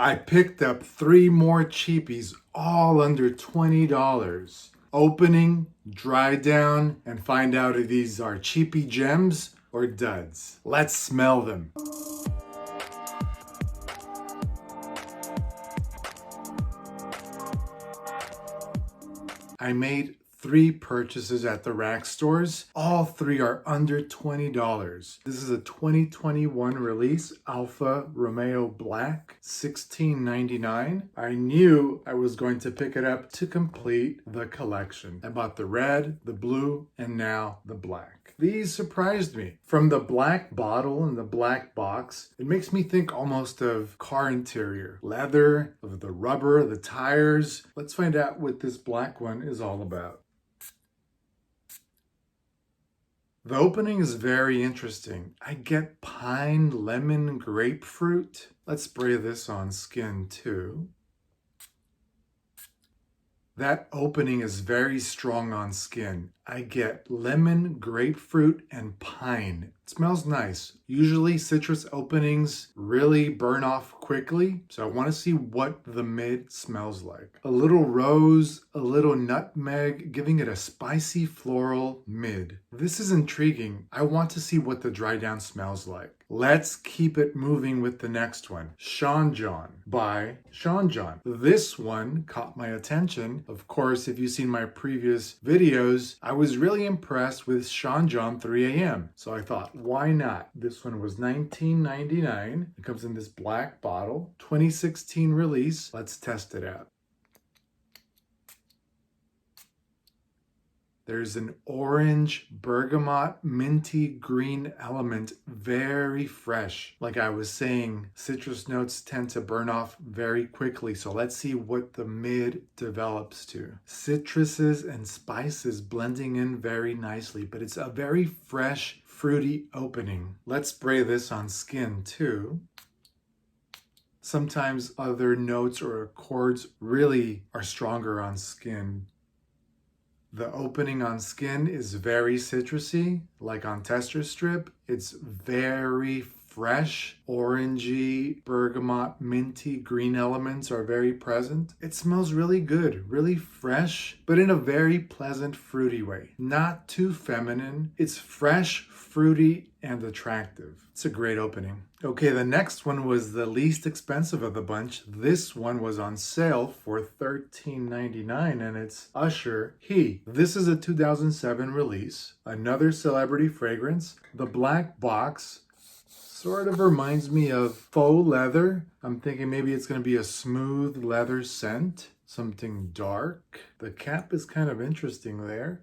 I picked up 3 more cheapies, all under $20. Opening, dry down, and find out if these are cheapie gems or duds. Let's smell them. I made 3 purchases at the rack stores. All 3 are under $20. This is a 2021 release, Alfa Romeo Black, $16.99. I knew I was going to pick it up to complete the collection. I bought the red, the blue, and now the black. These surprised me. From the black bottle and the black box, it makes me think almost of car interior. Leather, of the rubber, the tires. Let's find out what this black one is all about. The opening is very interesting. I get pine, lemon, grapefruit. Let's spray this on skin too. That opening is very strong on skin. I get lemon, grapefruit, and pine. It smells nice. Usually citrus openings really burn off quickly, so I want to see what the mid smells like. A little rose, a little nutmeg, giving it a spicy floral mid. This is intriguing. I want to see what the dry down smells like. Let's keep it moving with the next one. Sean John by Sean John. This one caught my attention. Of course, if you've seen my previous videos, I was really impressed with Sean John 3 AM. So I thought, why not? This one was $19.99. It comes in this black bottle, 2016 release. Let's test it out. There's an orange, bergamot, minty green element, very fresh. Like I was saying, citrus notes tend to burn off very quickly, so let's see what the mid develops to. Citruses and spices blending in very nicely, but it's a very fresh, fruity opening. Let's spray this on skin too. Sometimes other notes or chords really are stronger on skin. The opening on skin is very citrusy, like on tester strip. It's very fresh, orangey, bergamot, minty, green elements are very present. It smells really good, really fresh, but in a very pleasant, fruity way. Not too feminine. It's fresh, fruity, and attractive. It's a great opening. Okay, the next one was the least expensive of the bunch. This one was on sale for $13.99 and it's Usher He. This is a 2007 release. Another celebrity fragrance. The black box sort of reminds me of faux leather. I'm thinking maybe it's going to be a smooth leather scent. Something dark. The cap is kind of interesting there.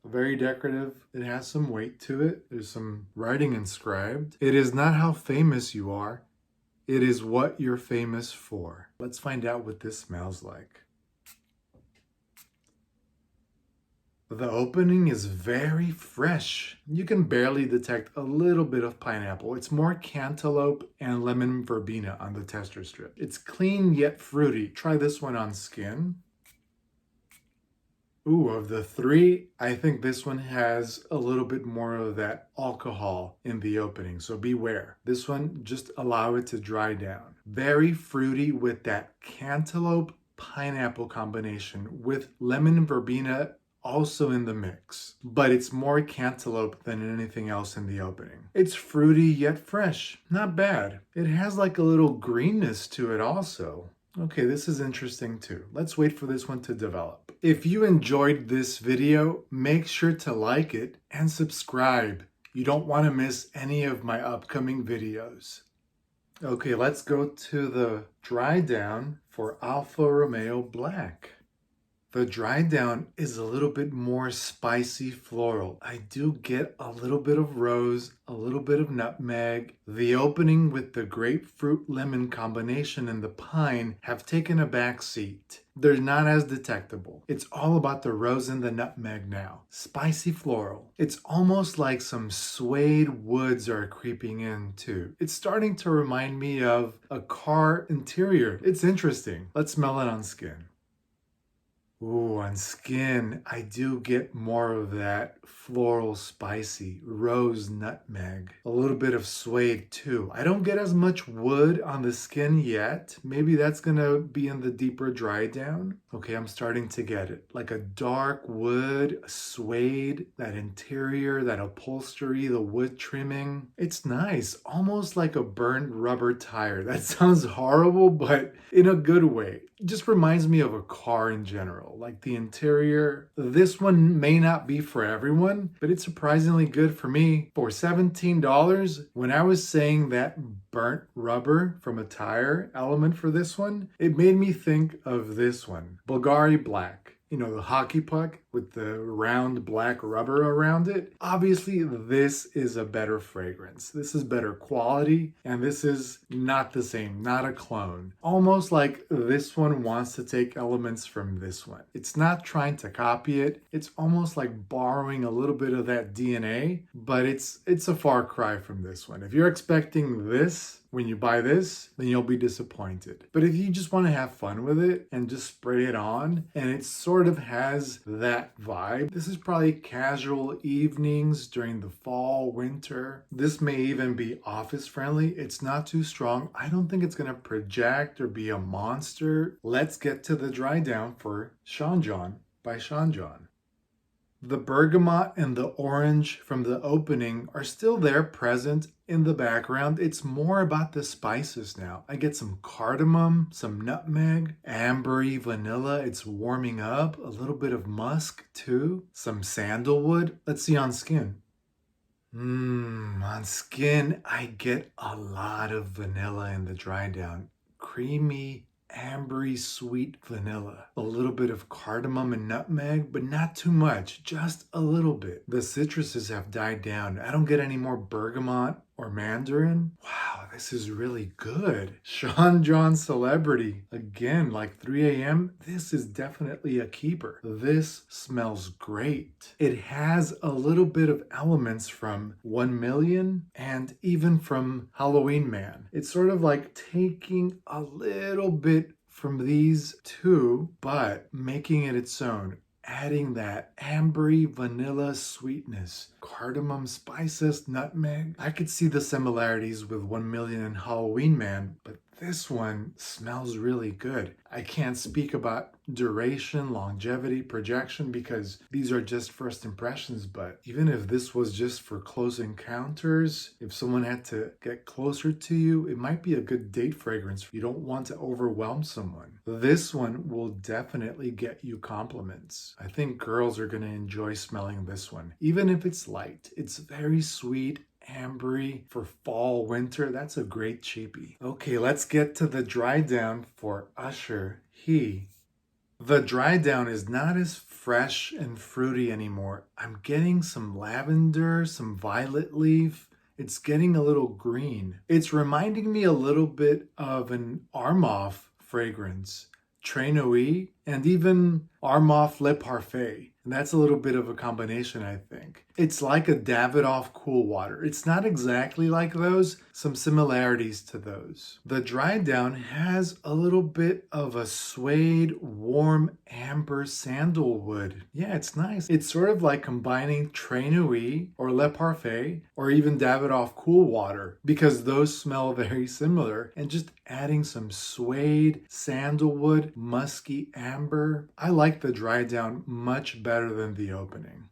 Very decorative. It has some weight to it. There's some writing inscribed. It is not how famous you are. It is what you're famous for. Let's find out what this smells like. The opening is very fresh. You can barely detect a little bit of pineapple. It's more cantaloupe and lemon verbena on the tester strip. It's clean yet fruity. Try this one on skin. Ooh, of the 3, I think this one has a little bit more of that alcohol in the opening, so beware. This one, just allow it to dry down. Very fruity with that cantaloupe pineapple combination with lemon verbena also in the mix. But it's more cantaloupe than anything else in the opening. It's fruity yet fresh. Not bad. It has like a little greenness to it also. Okay, this is interesting too. Let's wait for this one to develop. If you enjoyed this video, make sure to like it and subscribe. You don't want to miss any of my upcoming videos. Okay, let's go to the dry down for Alfa Romeo Black. The dry down is a little bit more spicy floral. I do get a little bit of rose, a little bit of nutmeg. The opening with the grapefruit lemon combination and the pine have taken a back seat. They're not as detectable. It's all about the rose and the nutmeg now. Spicy floral. It's almost like some suede woods are creeping in too. It's starting to remind me of a car interior. It's interesting. Let's smell it on skin. Ooh, on skin, I do get more of that floral spicy rose nutmeg. A little bit of suede too. I don't get as much wood on the skin yet. Maybe that's gonna be in the deeper dry down. Okay, I'm starting to get it. Like a dark wood, suede, that interior, that upholstery, the wood trimming. It's nice. Almost like a burnt rubber tire. That sounds horrible, but in a good way. It just reminds me of a car in general, like the interior. This one may not be for everyone, but it's surprisingly good for me. For $17, when I was saying that burnt rubber from a tire element for this one, it made me think of this one, Bulgari Black. You know, the hockey puck with the round black rubber around it. Obviously, this is a better fragrance. This is better quality, and this is not the same, not a clone. Almost like this one wants to take elements from this one. It's not trying to copy it. It's almost like borrowing a little bit of that DNA, but it's a far cry from this one. If you're expecting this, when you buy this, then you'll be disappointed. But if you just want to have fun with it and just spray it on, and it sort of has that vibe, this is probably casual evenings during the fall, winter. This may even be office friendly. It's not too strong. I don't think it's going to project or be a monster. Let's get to the dry down for Sean John by Sean John. The bergamot and the orange from the opening are still there present in the background. It's more about the spices now. I get some cardamom, some nutmeg, ambery vanilla. It's warming up. A little bit of musk too. Some sandalwood. Let's see on skin. On skin, I get a lot of vanilla in the dry down. Creamy, ambery sweet vanilla, a little bit of cardamom and nutmeg, but not too much, just a little bit. The citruses have died down. I don't get any more bergamot or mandarin. Wow, this is really good. Sean John Celebrity, again, like 3 a.m. This is definitely a keeper. This smells great. It has a little bit of elements from 1 Million and even from Halloween Man. It's sort of like taking a little bit from these two, but making it its own. Adding that ambery vanilla sweetness, cardamom spices, nutmeg. I could see the similarities with 1 Million and Halloween Man, but this one smells really good. I can't speak about duration, longevity, projection because these are just first impressions, but even if this was just for close encounters, if someone had to get closer to you, it might be a good date fragrance. You don't want to overwhelm someone. This one will definitely get you compliments. I think girls are going to enjoy smelling this one, even if it's light. It's very sweet, ambery for fall, winter. That's a great cheapie. Okay, let's get to the dry down for Usher He. The dry down is not as fresh and fruity anymore. I'm getting some lavender, some violet leaf. It's getting a little green. It's reminding me a little bit of an Armaf fragrance, Train Nuit, and even Armaf Le Parfait. And that's a little bit of a combination, I think. It's like a Davidoff Cool Water. It's not exactly like those, some similarities to those. The dry down has a little bit of a suede, warm amber sandalwood. Yeah, it's nice. It's sort of like combining Train Nuit or Le Parfait or even Davidoff Cool Water because those smell very similar, and just adding some suede, sandalwood, musky amber. I like the dry down much better than the opening.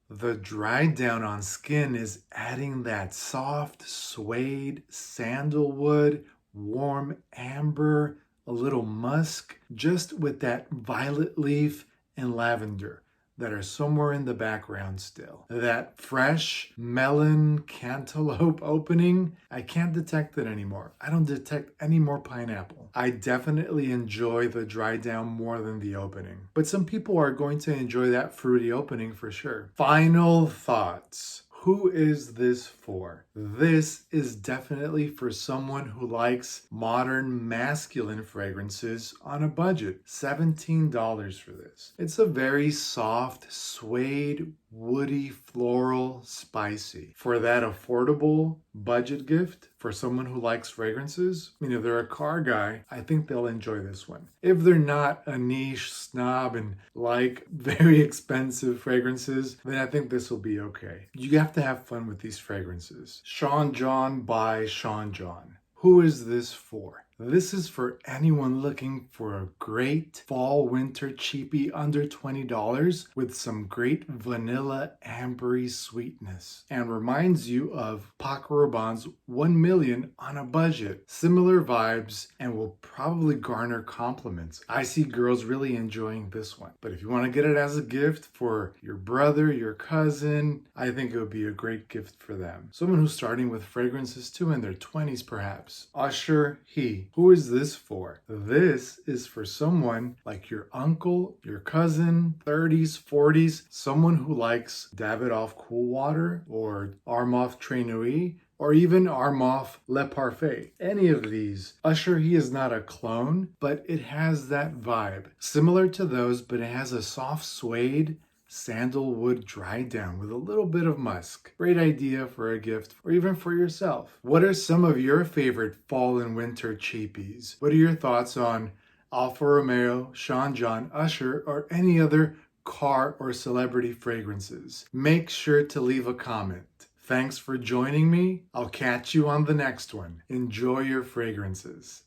The dry down on skin is adding that soft suede, sandalwood, warm amber, a little musk, just with that violet leaf and lavender that are somewhere in the background still. That fresh melon cantaloupe opening, I can't detect it anymore. I don't detect any more pineapple. I definitely enjoy the dry down more than the opening. But some people are going to enjoy that fruity opening for sure. Final thoughts. Who is this for? This is definitely for someone who likes modern masculine fragrances on a budget. $17 for this. It's a very soft, suede, woody, floral, spicy. For that affordable budget gift, for someone who likes fragrances, if they're a car guy, I think they'll enjoy this one. If they're not a niche snob and like very expensive fragrances, then I think this will be okay. You have to have fun with these fragrances. Sean John by Sean John. Who is this for? This is for anyone looking for a great fall winter cheapie under $20 with some great vanilla ambery sweetness, and reminds you of Paco Rabanne's 1 Million on a Budget. Similar vibes and will probably garner compliments. I see girls really enjoying this one. But if you want to get it as a gift for your brother, your cousin, I think it would be a great gift for them. Someone who's starting with fragrances too in their 20s perhaps. Usher He. Who is this for? This is for someone like your uncle, your cousin, 30s, 40s, someone who likes Davidoff Cool Water or Armaf Tres Nuits, or even Armaf Le Parfait. Any of these. Usher He is not a clone, but it has that vibe. Similar to those, but it has a soft suede sandalwood dry down with a little bit of musk. Great idea for a gift or even for yourself. What are some of your favorite fall and winter cheapies? What are your thoughts on Alfa Romeo, Sean John, Usher, or any other car or celebrity fragrances? Make sure to leave a comment. Thanks for joining me. I'll catch you on the next one. Enjoy your fragrances.